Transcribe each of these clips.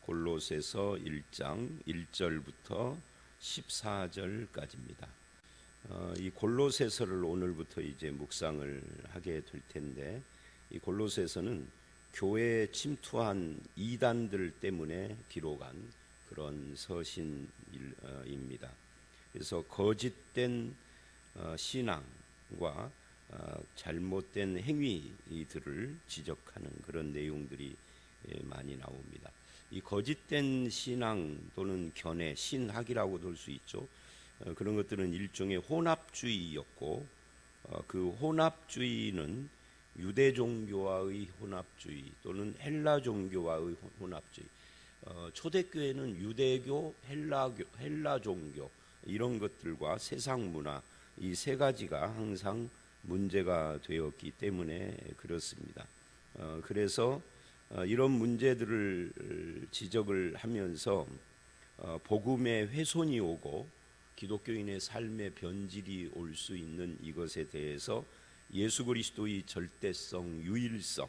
골로새서 1장 1절부터 14절까지입니다. 이 골로새서를 오늘부터 이제 묵상을 하게 될 텐데, 이 골로새서는 교회에 침투한 이단들 때문에 기록한 그런 서신입니다. 그래서 거짓된 신앙과 잘못된 행위들을 지적하는 그런 내용들이 많이 나옵니다. 이 거짓된 신앙 또는 견해, 신학이라고도 할 수 있죠. 그런 것들은 일종의 혼합주의였고, 그 혼합주의는 유대 종교와의 혼합주의 또는 헬라 종교와의 혼합주의, 초대교회는 유대교, 헬라 종교 이런 것들과 세상 문화, 이 세 가지가 항상 문제가 되었기 때문에 그렇습니다. 그래서 이런 문제들을 지적을 하면서 복음의 훼손이 오고 기독교인의 삶의 변질이 올 수 있는 이것에 대해서 예수 그리스도의 절대성, 유일성,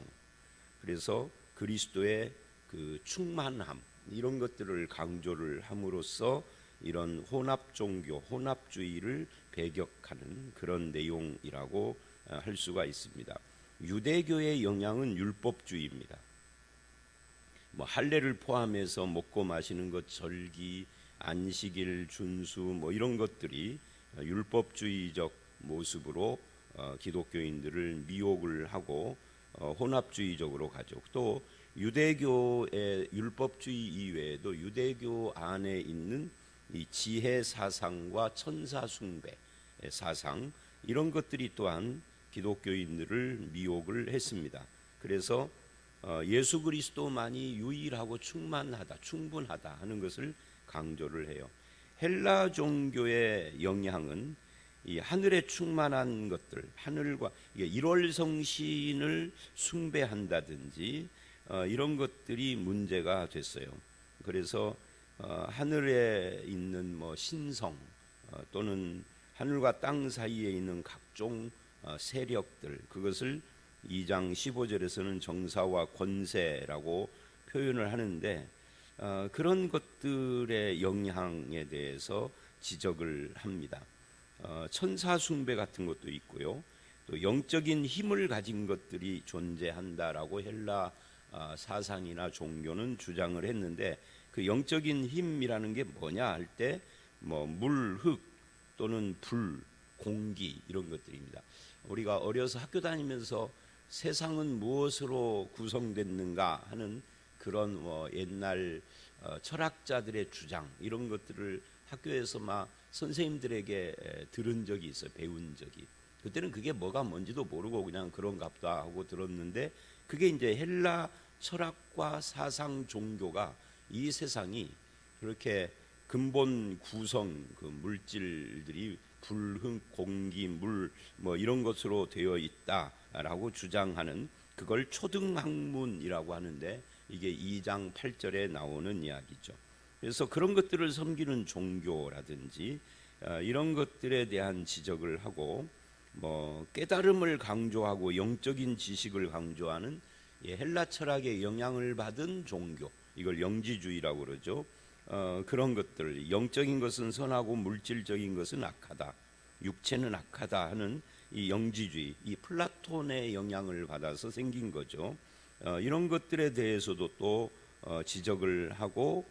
그래서 그리스도의 그 충만함, 이런 것들을 강조를 함으로써 이런 혼합 종교, 혼합주의를 배격하는 그런 내용이라고 할 수가 있습니다. 유대교의 영향은 율법주의입니다. 할례를 포함해서 먹고 마시는 것, 절기, 안식일, 준수 이런 것들이 율법주의적 모습으로 기독교인들을 미혹을 하고 혼합주의적으로 가죠. 또 유대교의 율법주의 이외에도 유대교 안에 있는 이 지혜 사상과 천사 숭배 사상, 이런 것들이 또한 기독교인들을 미혹을 했습니다. 그래서 예수 그리스도만이 유일하고 충만하다, 충분하다 하는 것을 강조를 해요. 헬라 종교의 영향은 이 하늘에 충만한 것들, 하늘과 일월성신을 숭배한다든지 이런 것들이 문제가 됐어요. 그래서 하늘에 있는 신성 또는 하늘과 땅 사이에 있는 각종 세력들, 그것을 2장 15절에서는 정사와 권세라고 표현을 하는데, 그런 것들의 영향에 대해서 지적을 합니다. 천사 숭배 같은 것도 있고요. 또 영적인 힘을 가진 것들이 존재한다라고 헬라 사상이나 종교는 주장을 했는데, 그 영적인 힘이라는 게 뭐냐 할 때 물, 흙 또는 불, 공기 이런 것들입니다. 우리가 어려서 학교 다니면서 세상은 무엇으로 구성됐는가 하는 그런 옛날 철학자들의 주장, 이런 것들을 학교에서 막 선생님들에게 들은 적이 있어요. 배운 적이. 그때는 그게 뭐가 뭔지도 모르고 그냥 그런갑다 하고 들었는데, 그게 이제 헬라 철학과 사상 종교가 이 세상이 그렇게 근본 구성, 그 물질들이 불, 흙, 공기, 물 이런 것으로 되어 있다라고 주장하는, 그걸 초등학문이라고 하는데, 이게 2장 8절에 나오는 이야기죠. 그래서 그런 것들을 섬기는 종교라든지 이런 것들에 대한 지적을 하고, 깨달음을 강조하고 영적인 지식을 강조하는 헬라 철학의 영향을 받은 종교, 이걸 영지주의라고 그러죠. 그런 것들, 영적인 것은 선하고 물질적인 것은 악하다, 육체는 악하다 하는 이 영지주의, 이 플라톤의 영향을 받아서 생긴 거죠. 이런 것들에 대해서도 또 지적을 하고,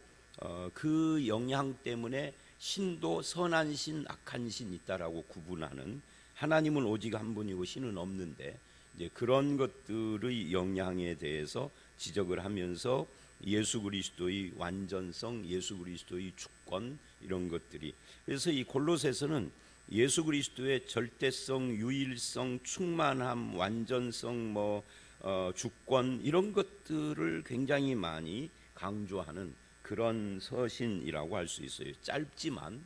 그 영향 때문에 신도 선한 신, 악한 신 있다라고 구분하는, 하나님은 오직 한 분이고 신은 없는데, 이제 그런 것들의 영향에 대해서 지적을 하면서 예수 그리스도의 완전성, 예수 그리스도의 주권, 이런 것들이, 그래서 이 골로새서는 예수 그리스도의 절대성, 유일성, 충만함, 완전성, 주권, 이런 것들을 굉장히 많이 강조하는 그런 서신이라고 할 수 있어요. 짧지만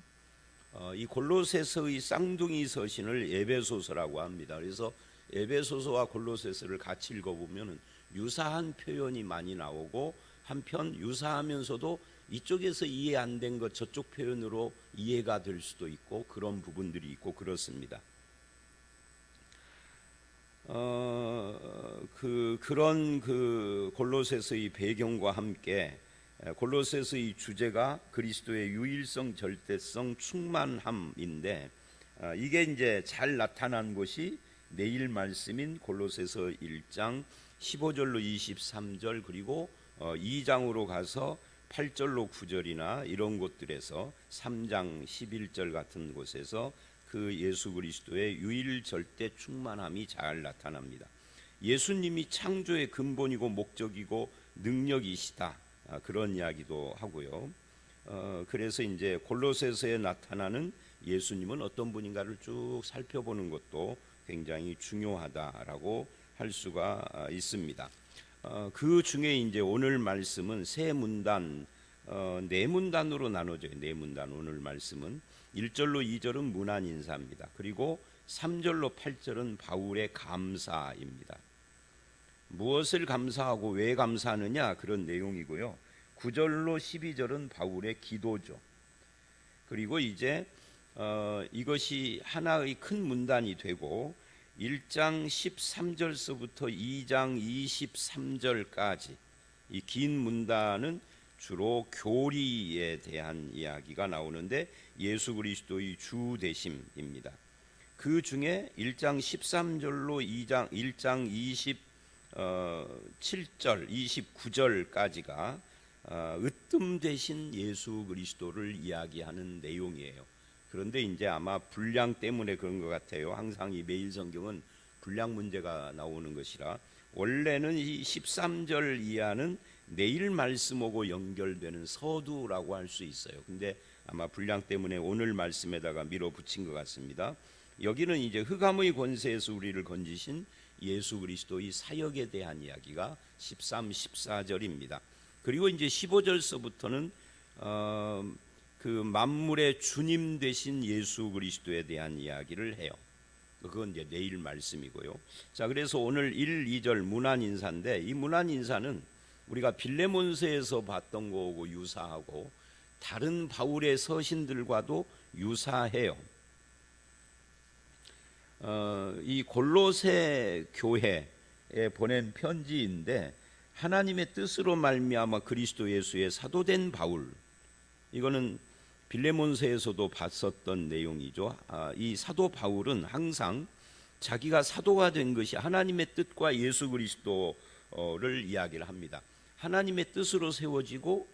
이 골로새서의 쌍둥이 서신을 에베소서라고 합니다. 그래서 에베소서와 골로새서를 같이 읽어보면 유사한 표현이 많이 나오고, 한편 유사하면서도 이쪽에서 이해 안 된 것 저쪽 표현으로 이해가 될 수도 있고, 그런 부분들이 있고 그렇습니다. 그런 골로새서의 배경과 함께 골로새서의 주제가 그리스도의 유일성, 절대성, 충만함인데 이게 이제 잘 나타난 곳이 내일 말씀인 골로새서 1장 15절로 23절 그리고 2장으로 가서 8절로 9절이나 이런 곳들에서 3장 11절 같은 곳에서 그 예수 그리스도의 유일 절대 충만함이 잘 나타납니다. 예수님이 창조의 근본이고 목적이고 능력이시다, 그런 이야기도 하고요. 그래서 이제 골로새서에 나타나는 예수님은 어떤 분인가를 쭉 살펴보는 것도 굉장히 중요하다라고 할 수가 있습니다. 그 중에 이제 오늘 말씀은 세 문단, 네 문단으로 나눠져요. 네 문단. 오늘 말씀은 1절로 2절은 문안 인사입니다. 그리고 3절로 8절은 바울의 감사입니다. 무엇을 감사하고 왜 감사하느냐, 그런 내용이고요. 9절로 12절은 바울의 기도죠. 그리고 이제 이것이 하나의 큰 문단이 되고 1장 13절서부터 2장 23절까지 이 긴 문단은 주로 교리에 대한 이야기가 나오는데 예수 그리스도의 주 되심입니다. 그 중에 1장 13절로 1장 27절, 29절까지가 으뜸 되신 예수 그리스도를 이야기하는 내용이에요. 그런데 이제 아마 분량 때문에 그런 것 같아요. 항상 이 매일 성경은 분량 문제가 나오는 것이라 원래는 이 13절 이하는 내일 말씀하고 연결되는 서두라고 할 수 있어요. 근데 아마 분량 때문에 오늘 말씀에다가 밀어붙인 것 같습니다. 여기는 이제 흑암의 권세에서 우리를 건지신 예수 그리스도의 사역에 대한 이야기가 13, 14절입니다. 그리고 이제 15절서부터는 그 만물의 주님 되신 예수 그리스도에 대한 이야기를 해요. 그건 이제 내일 말씀이고요. 자, 그래서 오늘 1, 2절 문안 인사인데 이 문안 인사는 우리가 빌레몬서에서 봤던 거하고 유사하고 다른 바울의 서신들과도 유사해요. 이 골로새 교회에 보낸 편지인데 하나님의 뜻으로 말미암아 그리스도 예수의 사도된 바울, 이거는 빌레몬서에서도 봤었던 내용이죠. 이 사도 바울은 항상 자기가 사도가 된 것이 하나님의 뜻과 예수 그리스도를 이야기를 합니다. 하나님의 뜻으로 세워지고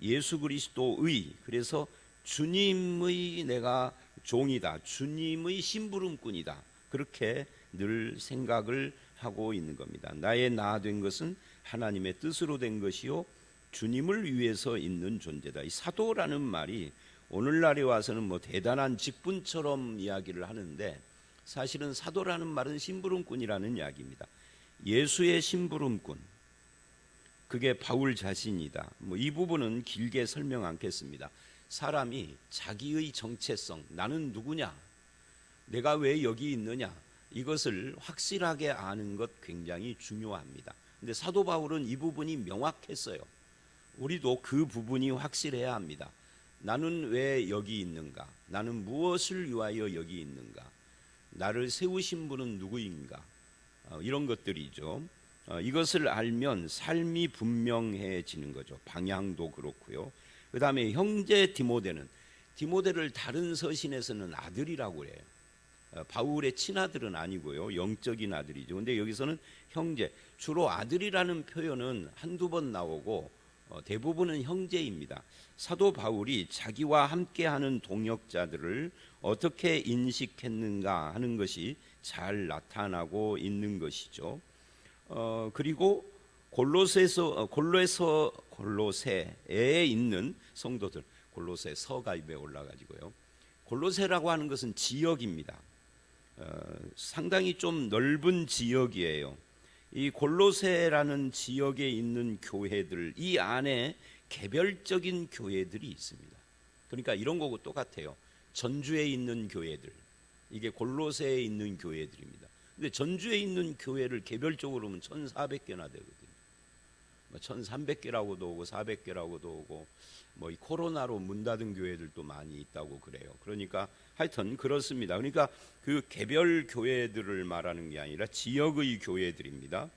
예수 그리스도의, 그래서 주님의 내가 종이다, 주님의 심부름꾼이다, 그렇게 늘 생각을 하고 있는 겁니다. 나의 나 된 것은 하나님의 뜻으로 된 것이요 주님을 위해서 있는 존재다. 이 사도라는 말이 오늘날에 와서는 뭐 대단한 직분처럼 이야기를 하는데 사실은 사도라는 말은 심부름꾼이라는 이야기입니다. 예수의 심부름꾼, 그게 바울 자신이다. 뭐 이 부분은 길게 설명 않겠습니다. 사람이 자기의 정체성, 나는 누구냐, 내가 왜 여기 있느냐, 이것을 확실하게 아는 것 굉장히 중요합니다. 근데 사도 바울은 이 부분이 명확했어요. 우리도 그 부분이 확실해야 합니다. 나는 왜 여기 있는가, 나는 무엇을 위하여 여기 있는가, 나를 세우신 분은 누구인가, 이런 것들이죠. 이것을 알면 삶이 분명해지는 거죠. 방향도 그렇고요. 그 다음에 형제 디모데를 다른 서신에서는 아들이라고 그래요. 바울의 친아들은 아니고요, 영적인 아들이죠. 근데 여기서는 형제, 주로 아들이라는 표현은 한두 번 나오고 대부분은 형제입니다. 사도 바울이 자기와 함께하는 동역자들을 어떻게 인식했는가 하는 것이 잘 나타나고 있는 것이죠. 그리고 골로새에 있는 성도들, 골로새 서가 입에 올라가지고요. 골로새라고 하는 것은 지역입니다. 상당히 좀 넓은 지역이에요. 이 골로새라는 지역에 있는 교회들, 이 안에 개별적인 교회들이 있습니다. 그러니까 이런 거고 똑같아요. 전주에 있는 교회들, 이게 골로새에 있는 교회들입니다. 근데 전주에 있는 교회를 개별적으로 보면 1,400개나 되거든요. 1,300개라고도 오고 400개라고도 오고, 뭐 이 코로나로 문 닫은 교회들도 많이 있다고 그래요. 그러니까 하여튼 그렇습니다. 그러니까 그 개별 교회들을 말하는 게 아니라 지역의 교회들입니다.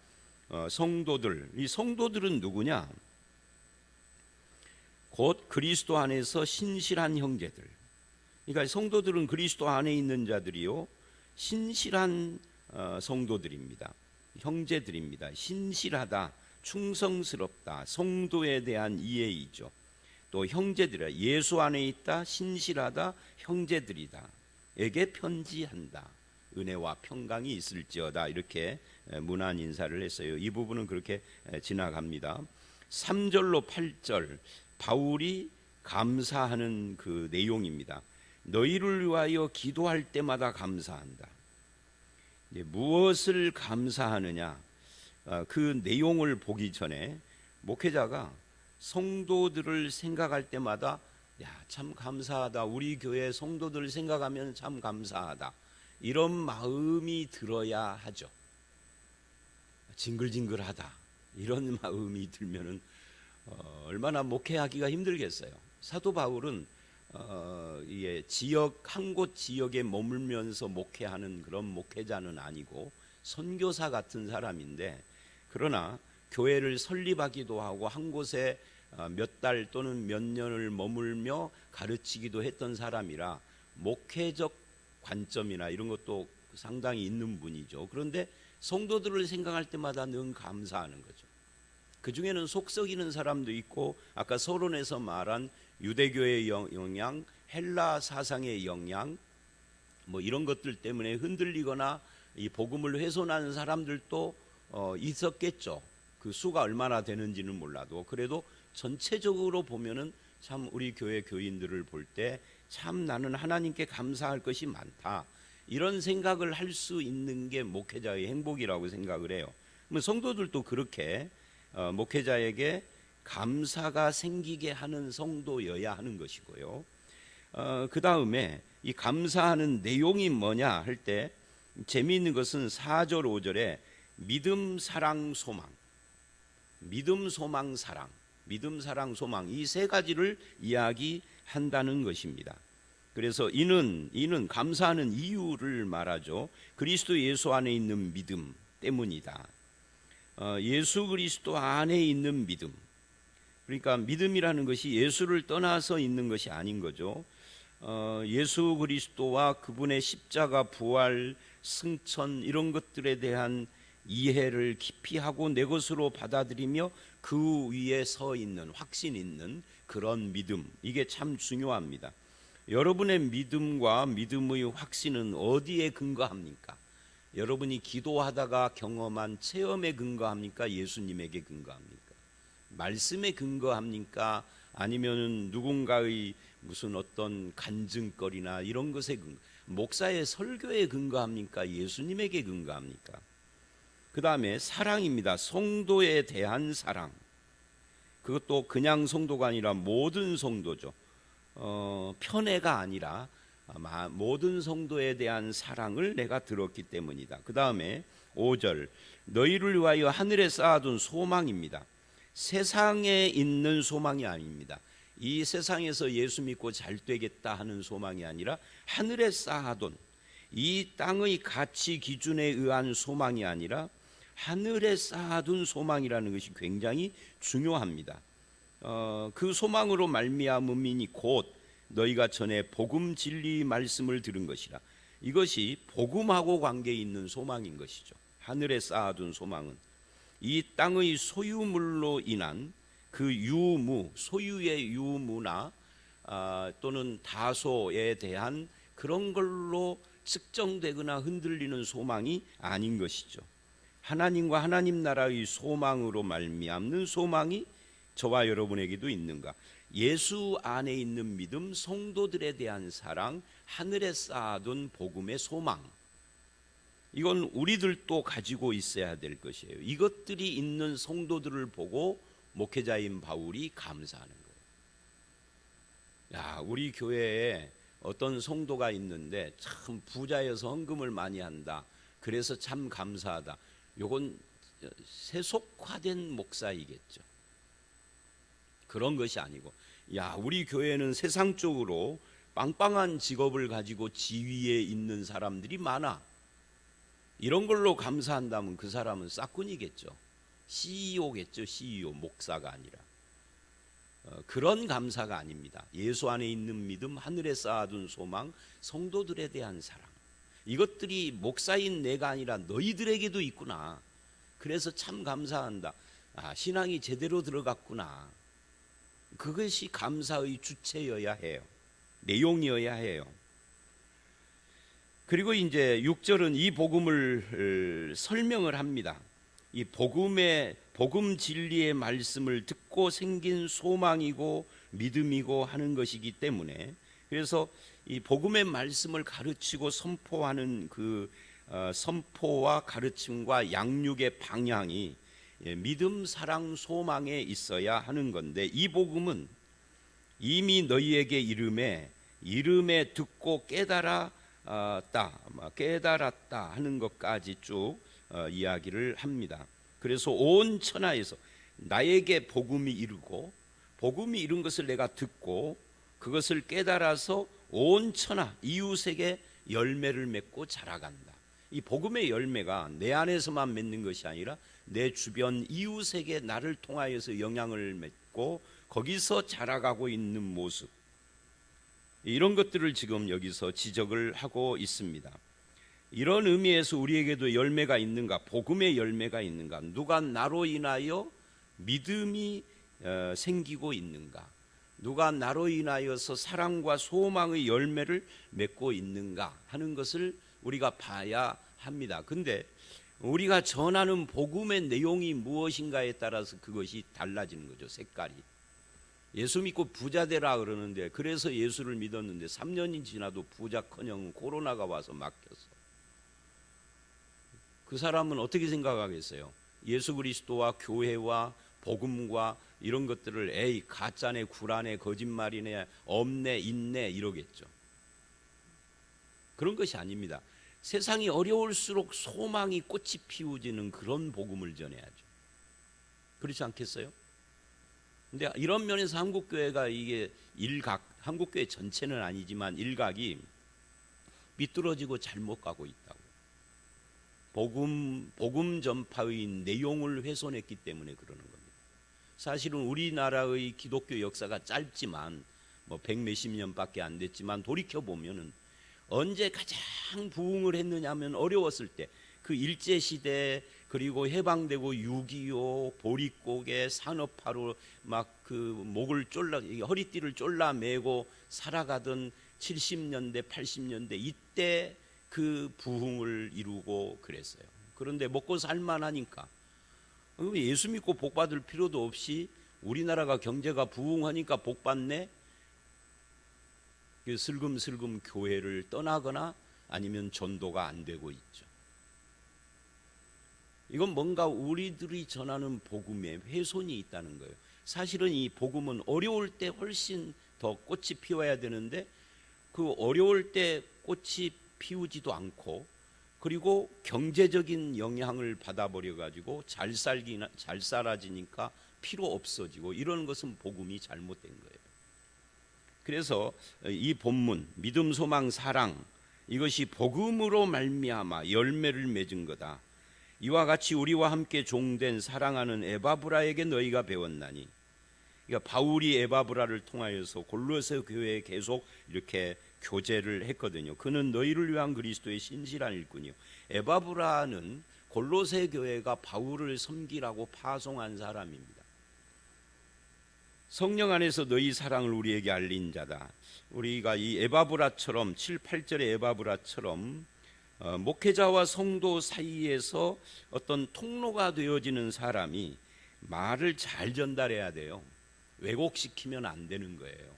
성도들, 이 성도들은 누구냐? 곧 그리스도 안에서 신실한 형제들. 그러니까 성도들은 그리스도 안에 있는 자들이요 신실한 성도들입니다. 형제들입니다. 신실하다, 충성스럽다, 성도에 대한 이해이죠. 또 형제들이라, 예수 안에 있다, 신실하다, 형제들이다 에게 편지한다, 은혜와 평강이 있을지어다, 이렇게 문안 인사를 했어요. 이 부분은 그렇게 지나갑니다. 3절로 8절 바울이 감사하는 그 내용입니다. 너희를 위하여 기도할 때마다 감사한다. 무엇을 감사하느냐, 그 내용을 보기 전에 목회자가 성도들을 생각할 때마다 참 감사하다, 우리 교회 성도들을 생각하면 참 감사하다, 이런 마음이 들어야 하죠. 징글징글하다 이런 마음이 들면은 얼마나 목회하기가 힘들겠어요. 사도 바울은 지역 한 곳 지역에 머물면서 목회하는 그런 목회자는 아니고 선교사 같은 사람인데, 그러나 교회를 설립하기도 하고 한 곳에 몇 달 또는 몇 년을 머물며 가르치기도 했던 사람이라 목회적 관점이나 이런 것도 상당히 있는 분이죠. 그런데 성도들을 생각할 때마다 늘 감사하는 거죠. 그 중에는 속 썩이는 사람도 있고, 아까 서론에서 말한 유대교의 영향, 헬라 사상의 영향, 뭐 이런 것들 때문에 흔들리거나 이 복음을 훼손하는 사람들도 있었겠죠. 그 수가 얼마나 되는지는 몰라도, 그래도 전체적으로 보면은 참 우리 교회 교인들을 볼 때 참 나는 하나님께 감사할 것이 많다, 이런 생각을 할 수 있는 게 목회자의 행복이라고 생각을 해요. 성도들도 그렇게 목회자에게 감사가 생기게 하는 성도여야 하는 것이고요. 그 다음에 이 감사하는 내용이 뭐냐 할 때 재미있는 것은 4절 5절에 믿음, 사랑, 소망, 믿음, 소망, 사랑, 믿음, 사랑, 소망, 이 세 가지를 이야기한다는 것입니다. 그래서 이는 감사하는 이유를 말하죠. 그리스도 예수 안에 있는 믿음 때문이다. 예수 그리스도 안에 있는 믿음, 그러니까 믿음이라는 것이 예수를 떠나서 있는 것이 아닌 거죠. 예수 그리스도와 그분의 십자가, 부활, 승천, 이런 것들에 대한 이해를 깊이 하고 내 것으로 받아들이며 그 위에 서 있는, 확신 있는 그런 믿음, 이게 참 중요합니다. 여러분의 믿음과 믿음의 확신은 어디에 근거합니까? 여러분이 기도하다가 경험한 체험에 근거합니까? 예수님에게 근거합니까? 말씀에 근거합니까? 아니면 누군가의 무슨 어떤 간증거리나 이런 것에 목사의 설교에 근거합니까? 예수님에게 근거합니까? 그 다음에 사랑입니다. 성도에 대한 사랑. 그것도 그냥 성도가 아니라 모든 성도죠. 편애가 아니라 모든 성도에 대한 사랑을 내가 들었기 때문이다. 그 다음에 5절 너희를 위하여 하늘에 쌓아둔 소망입니다. 세상에 있는 소망이 아닙니다. 이 세상에서 예수 믿고 잘 되겠다 하는 소망이 아니라 하늘에 쌓아둔, 이 땅의 가치 기준에 의한 소망이 아니라 하늘에 쌓아둔 소망이라는 것이 굉장히 중요합니다. 그 소망으로 말미암음이니 곧 너희가 전에 복음 진리 말씀을 들은 것이라. 이것이 복음하고 관계 있는 소망인 것이죠. 하늘에 쌓아둔 소망은 이 땅의 소유물로 인한 그 유무, 소유의 유무나 또는 다소에 대한 그런 걸로 측정되거나 흔들리는 소망이 아닌 것이죠. 하나님과 하나님 나라의 소망으로 말미암는 소망이 저와 여러분에게도 있는가? 예수 안에 있는 믿음, 성도들에 대한 사랑, 하늘에 쌓아둔 복음의 소망, 이건 우리들도 가지고 있어야 될 것이에요. 이것들이 있는 성도들을 보고 목회자인 바울이 감사하는 거예요. 우리 교회에 어떤 성도가 있는데 참 부자여서 헌금을 많이 한다, 그래서 참 감사하다. 요건 세속화된 목사이겠죠. 그런 것이 아니고, 우리 교회는 세상적으로 빵빵한 직업을 가지고 지위에 있는 사람들이 많아, 이런 걸로 감사한다면 그 사람은 싹군이겠죠. CEO겠죠. CEO, 목사가 아니라. 그런 감사가 아닙니다. 예수 안에 있는 믿음, 하늘에 쌓아둔 소망, 성도들에 대한 사랑, 이것들이 목사인 내가 아니라 너희들에게도 있구나. 그래서 참 감사한다. 신앙이 제대로 들어갔구나. 그것이 감사의 주체여야 해요. 내용이어야 해요. 그리고 이제 6절은 이 복음을 설명을 합니다. 이 복음 진리의 말씀을 듣고 생긴 소망이고 믿음이고 하는 것이기 때문에, 그래서 이 복음의 말씀을 가르치고 선포하는 그 선포와 가르침과 양육의 방향이 믿음, 사랑, 소망에 있어야 하는 건데, 이 복음은 이미 너희에게 이름에 듣고 깨달았다 하는 것까지 쭉 이야기를 합니다. 그래서 온 천하에서 나에게 복음이 이르고, 복음이 이른 것을 내가 듣고 그것을 깨달아서 온 천하 이웃에게 열매를 맺고 자라간다. 이 복음의 열매가 내 안에서만 맺는 것이 아니라 내 주변 이웃에게 나를 통하여서 영향을 맺고 거기서 자라가고 있는 모습, 이런 것들을 지금 여기서 지적을 하고 있습니다. 이런 의미에서 우리에게도 열매가 있는가? 복음의 열매가 있는가? 누가 나로 인하여 믿음이 생기고 있는가? 누가 나로 인하여서 사랑과 소망의 열매를 맺고 있는가 하는 것을 우리가 봐야 합니다. 근데 우리가 전하는 복음의 내용이 무엇인가에 따라서 그것이 달라지는 거죠. 색깔이. 예수 믿고 부자 되라 그러는데, 그래서 예수를 믿었는데 3년이 지나도 부자커녕 코로나가 와서 막혔어. 그 사람은 어떻게 생각하겠어요? 예수 그리스도와 교회와 복음과 이런 것들을 에이 가짜네, 구라네, 거짓말이네, 없네, 있네 이러겠죠. 그런 것이 아닙니다. 세상이 어려울수록 소망이 꽃이 피우지는 그런 복음을 전해야죠. 그렇지 않겠어요? 근데 이런 면에서 한국교회가 이게 한국교회 전체는 아니지만 일각이 삐뚤어지고 잘못 가고 있다고. 복음 전파의 내용을 훼손했기 때문에 그러는 겁니다. 사실은 우리나라의 기독교 역사가 짧지만 뭐 100몇십 년밖에 안 됐지만 돌이켜 보면은 언제 가장 부흥을 했느냐 하면 어려웠을 때, 그 일제시대, 그리고 해방되고 6.25 보릿고개 산업화로 막 그 목을 허리띠를 졸라매고 살아가던 70년대 80년대 이때 그 부흥을 이루고 그랬어요. 그런데 먹고 살만하니까 예수 믿고 복 받을 필요도 없이 우리나라가 경제가 부흥하니까 복 받네, 슬금슬금 교회를 떠나거나 아니면 전도가 안 되고 있죠. 이건 뭔가 우리들이 전하는 복음에 훼손이 있다는 거예요. 사실은 이 복음은 어려울 때 훨씬 더 꽃이 피워야 되는데, 그 어려울 때 꽃이 피우지도 않고, 그리고 경제적인 영향을 받아버려 가지고 잘 살아지니까 필요 없어지고, 이런 것은 복음이 잘못된 거예요. 그래서 이 본문 믿음, 소망, 사랑, 이것이 복음으로 말미암아 열매를 맺은 거다. 이와 같이 우리와 함께 종된 사랑하는 에바브라에게 너희가 배웠나니. 그러니까 바울이 에바브라를 통하여서 골로새 교회에 계속 이렇게 교제를 했거든요. 그는 너희를 위한 그리스도의 신실한 일꾼이요. 에바브라는 골로새 교회가 바울을 섬기라고 파송한 사람입니다. 성령 안에서 너희 사랑을 우리에게 알린 자다. 우리가 이 에바브라처럼 7, 8절의 에바브라처럼 목회자와 성도 사이에서 어떤 통로가 되어지는 사람이 말을 잘 전달해야 돼요. 왜곡시키면 안 되는 거예요.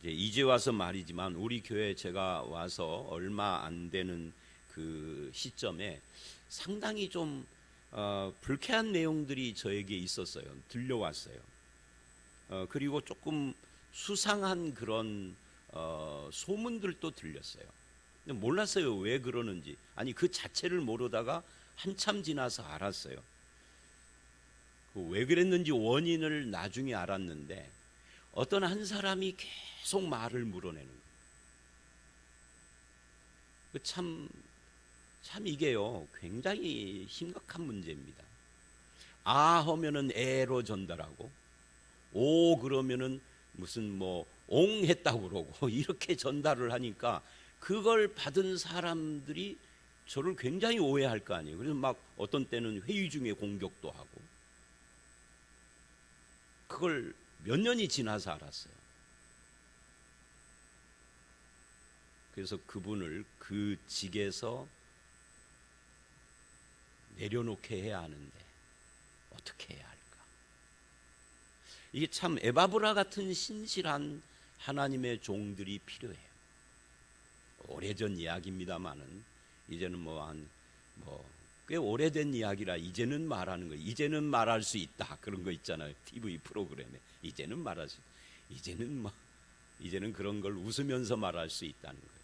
이제 와서 말이지만 우리 교회 제가 와서 얼마 안 되는 그 시점에 상당히 좀 불쾌한 내용들이 저에게 있었어요. 들려왔어요. 그리고 조금 수상한 그런 소문들도 들렸어요. 근데 몰랐어요. 왜 그러는지. 아니 그 자체를 모르다가 한참 지나서 알았어요. 왜 그랬는지 원인을 나중에 알았는데, 어떤 한 사람이 계속 말을 물어내는 거예요. 참 이게요 굉장히 심각한 문제입니다. 아 하면은 에로 전달하고, 오 그러면은 무슨 뭐 옹했다고 그러고 이렇게 전달을 하니까 그걸 받은 사람들이 저를 굉장히 오해할 거 아니에요. 그래서 막 어떤 때는 회의 중에 공격도 하고, 그걸 몇 년이 지나서 알았어요. 그래서 그분을 그 직에서 내려놓게 해야 하는데 어떻게 해야 할까? 이게 참 에바브라 같은 신실한 하나님의 종들이 필요해요. 오래전 이야기입니다만은 이제는 꽤 오래된 이야기라 이제는 말하는 거, 이제는 말할 수 있다 그런 거 있잖아요. TV 프로그램에 이제는 말할 수, 이제는 그런 걸 웃으면서 말할 수 있다는 거예요.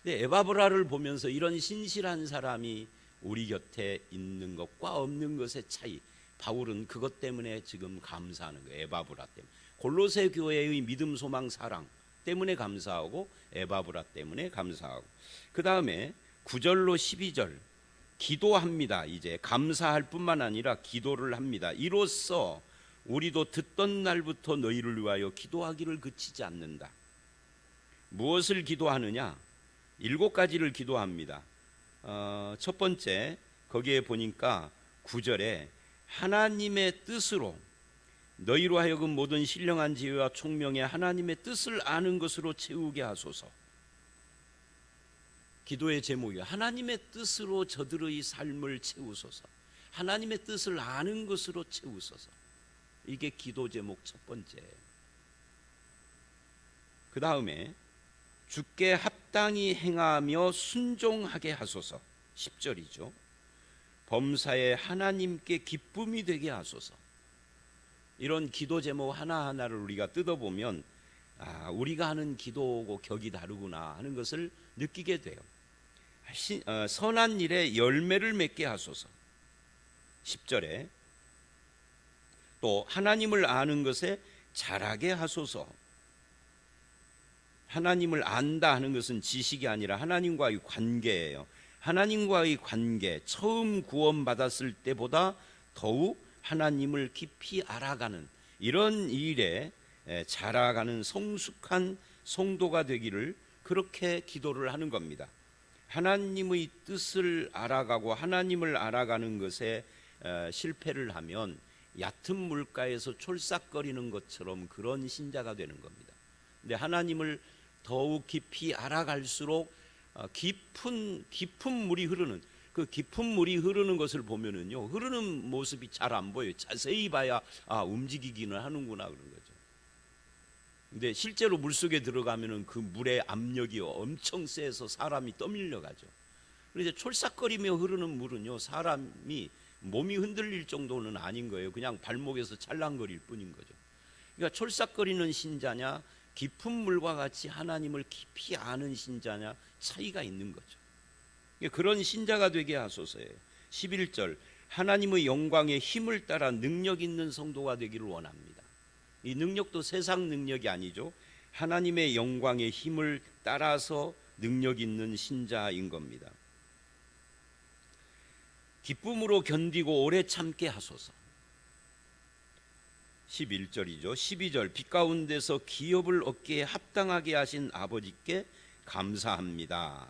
근데 에바브라를 보면서 이런 신실한 사람이 우리 곁에 있는 것과 없는 것의 차이, 바울은 그것 때문에 지금 감사하는 거예요. 에바브라 때문에. 골로새 교회의 믿음, 소망, 사랑 때문에 감사하고 에바브라 때문에 감사하고, 그 다음에 9절로 12절 기도합니다. 이제 감사할 뿐만 아니라 기도를 합니다. 이로써 우리도 듣던 날부터 너희를 위하여 기도하기를 그치지 않는다. 무엇을 기도하느냐? 7가지를 기도합니다. 첫 번째, 거기에 보니까 9절에 하나님의 뜻으로 너희로 하여금 모든 신령한 지혜와 총명의 하나님의 뜻을 아는 것으로 채우게 하소서. 기도의 제목이 하나님의 뜻으로 저들의 삶을 채우소서. 하나님의 뜻을 아는 것으로 채우소서. 이게 기도 제목 첫 번째예요. 그 다음에 주께 합당히 행하며 순종하게 하소서. 10절이죠. 범사에 하나님께 기쁨이 되게 하소서. 이런 기도 제목 하나하나를 우리가 뜯어보면 우리가 하는 기도고 격이 다르구나 하는 것을 느끼게 돼요. 선한 일에 열매를 맺게 하소서. 10절에 또 하나님을 아는 것에 자라게 하소서. 하나님을 안다 하는 것은 지식이 아니라 하나님과의 관계예요. 하나님과의 관계, 처음 구원받았을 때보다 더욱 하나님을 깊이 알아가는 이런 일에 자라가는 성숙한 성도가 되기를 그렇게 기도를 하는 겁니다. 하나님의 뜻을 알아가고 하나님을 알아가는 것에 실패를 하면 얕은 물가에서 촐싹거리는 것처럼 그런 신자가 되는 겁니다. 근데 하나님을 더욱 깊이 알아갈수록 깊은 물이 흐르는, 그 깊은 물이 흐르는 것을 보면은요, 흐르는 모습이 잘 안 보여요. 자세히 봐야 움직이기는 하는구나 그런 거죠. 근데 실제로 물속에 들어가면은 그 물의 압력이 엄청 세서 사람이 떠밀려 가죠. 그런데 촐싹거리며 흐르는 물은요, 사람이 몸이 흔들릴 정도는 아닌 거예요. 그냥 발목에서 찰랑거릴 뿐인 거죠. 그러니까 촐싹거리는 신자냐, 깊은 물과 같이 하나님을 깊이 아는 신자냐 차이가 있는 거죠. 그런 신자가 되게 하소서예요. 11절 하나님의 영광의 힘을 따라 능력 있는 성도가 되기를 원합니다. 이 능력도 세상 능력이 아니죠. 하나님의 영광의 힘을 따라서 능력 있는 신자인 겁니다. 기쁨으로 견디고 오래 참게 하소서. 11절이죠. 12절 빛 가운데서 기업을 얻기에 합당하게 하신 아버지께 감사합니다.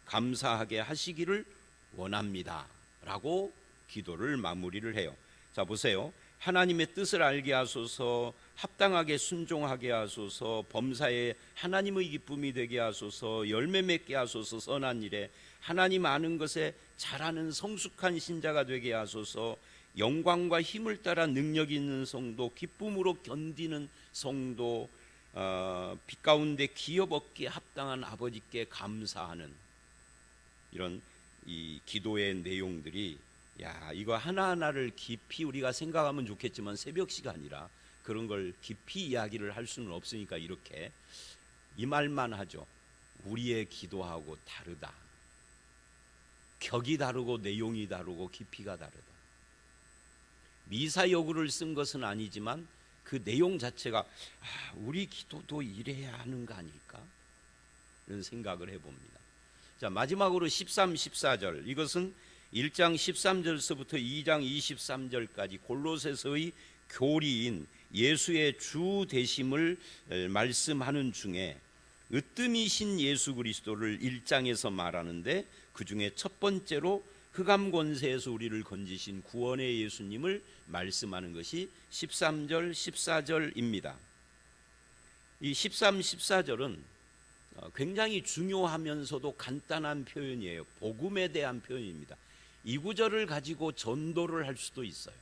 감사하게 하시기를 원합니다. 라고 기도를 마무리를 해요. 자 보세요. 하나님의 뜻을 알게 하소서, 합당하게 순종하게 하소서, 범사에 하나님의 기쁨이 되게 하소서, 열매 맺게 하소서, 선한 일에 하나님 아는 것에 잘하는 성숙한 신자가 되게 하소서, 영광과 힘을 따라 능력 있는 성도, 기쁨으로 견디는 성도, 빛 가운데 기업 얻기에 합당한 아버지께 감사하는 이런 이 기도의 내용들이, 이거 하나하나를 깊이 우리가 생각하면 좋겠지만 새벽 시간이라 그런 걸 깊이 이야기를 할 수는 없으니까 이렇게 이 말만 하죠. 우리의 기도하고 다르다. 격이 다르고 내용이 다르고 깊이가 다르다. 미사 여구를 쓴 것은 아니지만 그 내용 자체가 우리 기도도 이래야 하는 거 아닐까? 이런 생각을 해봅니다. 자, 마지막으로 13, 14절, 이것은 1장 13절서부터 2장 23절까지 골로새서의 교리인 예수의 주 되심을 말씀하는 중에 으뜸이신 예수 그리스도를 1장에서 말하는데, 그 중에 첫 번째로 흑암 권세에서 우리를 건지신 구원의 예수님을 말씀하는 것이 13절 14절입니다. 이 13, 14절은 굉장히 중요하면서도 간단한 표현이에요. 복음에 대한 표현입니다. 이 구절을 가지고 전도를 할 수도 있어요.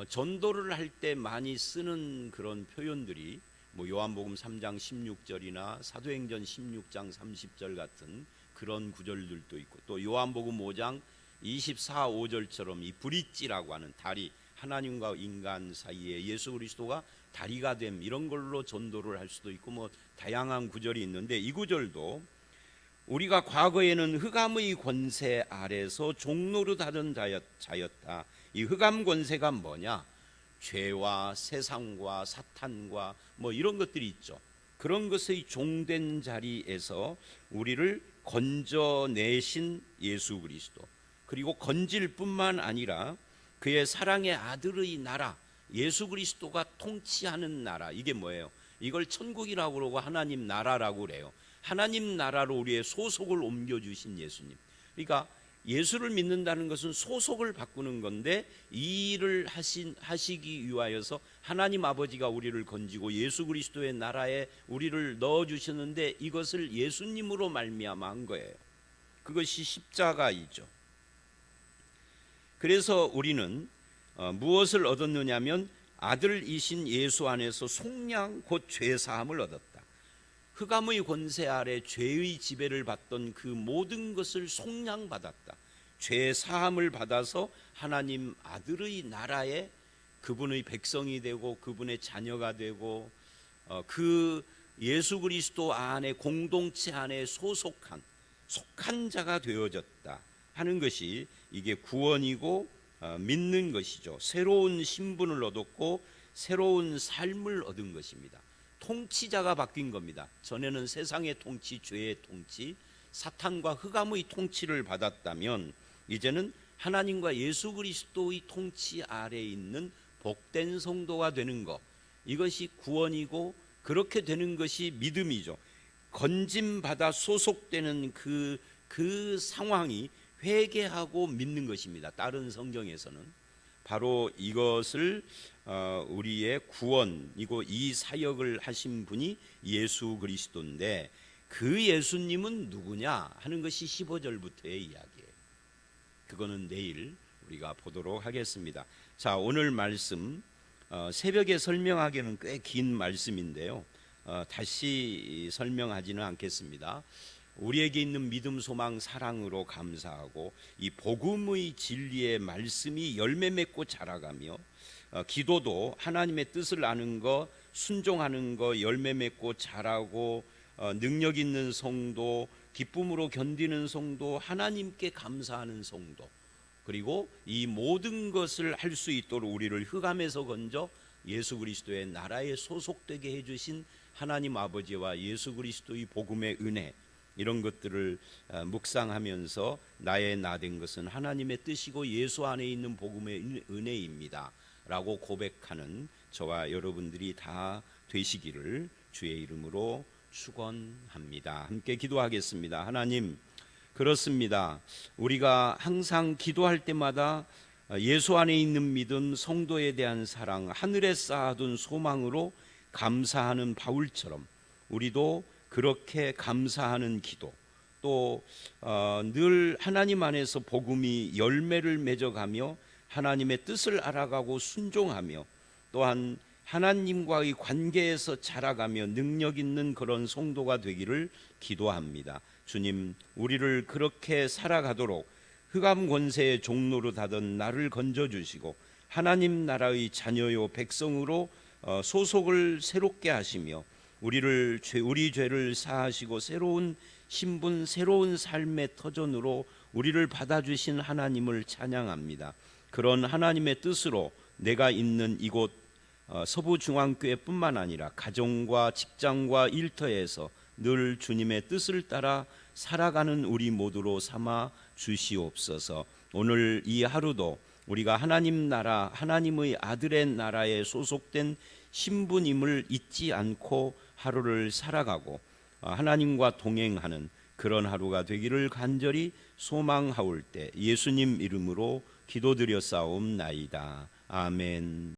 전도를 할 때 많이 쓰는 그런 표현들이 요한복음 3장 16절이나 사도행전 16장 30절 같은 그런 구절들도 있고, 또 요한복음 5장 24, 5절처럼 이 브릿지라고 하는 다리, 하나님과 인간 사이에 예수 그리스도가 다리가 됨, 이런 걸로 전도를 할 수도 있고 다양한 구절이 있는데, 이 구절도 우리가 과거에는 흑암의 권세 아래서 종노릇하던 자였다. 이 흑암 권세가 뭐냐? 죄와 세상과 사탄과 이런 것들이 있죠. 그런 것의 종된 자리에서 우리를 건져내신 예수 그리스도, 그리고 건질 뿐만 아니라 그의 사랑의 아들의 나라, 예수 그리스도가 통치하는 나라, 이게 뭐예요? 이걸 천국이라고 그러고 하나님 나라라고 그래요. 하나님 나라로 우리의 소속을 옮겨주신 예수님. 그러니까 예수를 믿는다는 것은 소속을 바꾸는 건데, 이 일을 하시기 위하여서 하나님 아버지가 우리를 건지고 예수 그리스도의 나라에 우리를 넣어주셨는데, 이것을 예수님으로 말미암아 한 거예요. 그것이 십자가이죠. 그래서 우리는 무엇을 얻었느냐면, 아들이신 예수 안에서 속량 곧 죄사함을 얻었다. 흑암의 권세 아래 죄의 지배를 받던 그 모든 것을 속량받았다. 죄사함을 받아서 하나님 아들의 나라에 그분의 백성이 되고 그분의 자녀가 되고, 그 예수 그리스도 안에, 공동체 안에 속한 자가 되어졌다 하는 것이, 이게 구원이고 믿는 것이죠. 새로운 신분을 얻었고 새로운 삶을 얻은 것입니다. 통치자가 바뀐 겁니다. 전에는 세상의 통치, 죄의 통치, 사탄과 흑암의 통치를 받았다면, 이제는 하나님과 예수 그리스도의 통치 아래에 있는 복된 성도가 되는 것, 이것이 구원이고, 그렇게 되는 것이 믿음이죠. 건짐받아 소속되는 그 상황이 회개하고 믿는 것입니다. 다른 성경에서는 바로 이것을 우리의 구원이고, 이 사역을 하신 분이 예수 그리스도인데, 그 예수님은 누구냐 하는 것이 15절부터의 이야기예요. 그거는 내일 우리가 보도록 하겠습니다. 자, 오늘 말씀 새벽에 설명하기는 꽤 긴 말씀인데요, 다시 설명하지는 않겠습니다. 우리에게 있는 믿음, 소망, 사랑으로 감사하고, 이 복음의 진리의 말씀이 열매 맺고 자라가며, 기도도 하나님의 뜻을 아는 것, 순종하는 것, 열매 맺고 자라고, 능력 있는 성도, 기쁨으로 견디는 성도, 하나님께 감사하는 성도, 그리고 이 모든 것을 할 수 있도록 우리를 흑암에서 건져 예수 그리스도의 나라에 소속되게 해주신 하나님 아버지와 예수 그리스도의 복음의 은혜, 이런 것들을 묵상하면서 나의 나 된 것은 하나님의 뜻이고 예수 안에 있는 복음의 은혜입니다 라고 고백하는 저와 여러분들이 다 되시기를 주의 이름으로 축원합니다. 함께 기도하겠습니다. 하나님, 그렇습니다. 우리가 항상 기도할 때마다 예수 안에 있는 믿음, 성도에 대한 사랑, 하늘에 쌓아둔 소망으로 감사하는 바울처럼 우리도 그렇게 감사하는 기도, 또 늘 하나님 안에서 복음이 열매를 맺어가며 하나님의 뜻을 알아가고 순종하며, 또한 하나님과의 관계에서 자라가며 능력 있는 그런 성도가 되기를 기도합니다. 주님, 우리를 그렇게 살아가도록 흑암 권세의 종로로 다던 나를 건져주시고, 하나님 나라의 자녀요 백성으로 소속을 새롭게 하시며, 우리 죄를 사하시고 새로운 신분, 새로운 삶의 터전으로 우리를 받아주신 하나님을 찬양합니다. 그런 하나님의 뜻으로 내가 있는 이곳 서부중앙교회뿐만 아니라 가정과 직장과 일터에서 늘 주님의 뜻을 따라 살아가는 우리 모두로 삼아 주시옵소서. 오늘 이 하루도 우리가 하나님 나라, 하나님의 아들의 나라에 소속된 신분임을 잊지 않고 하루를 살아가고 하나님과 동행하는 그런 하루가 되기를 간절히 소망하올 때 예수님 이름으로 기도드려 싸움나이다. 아멘.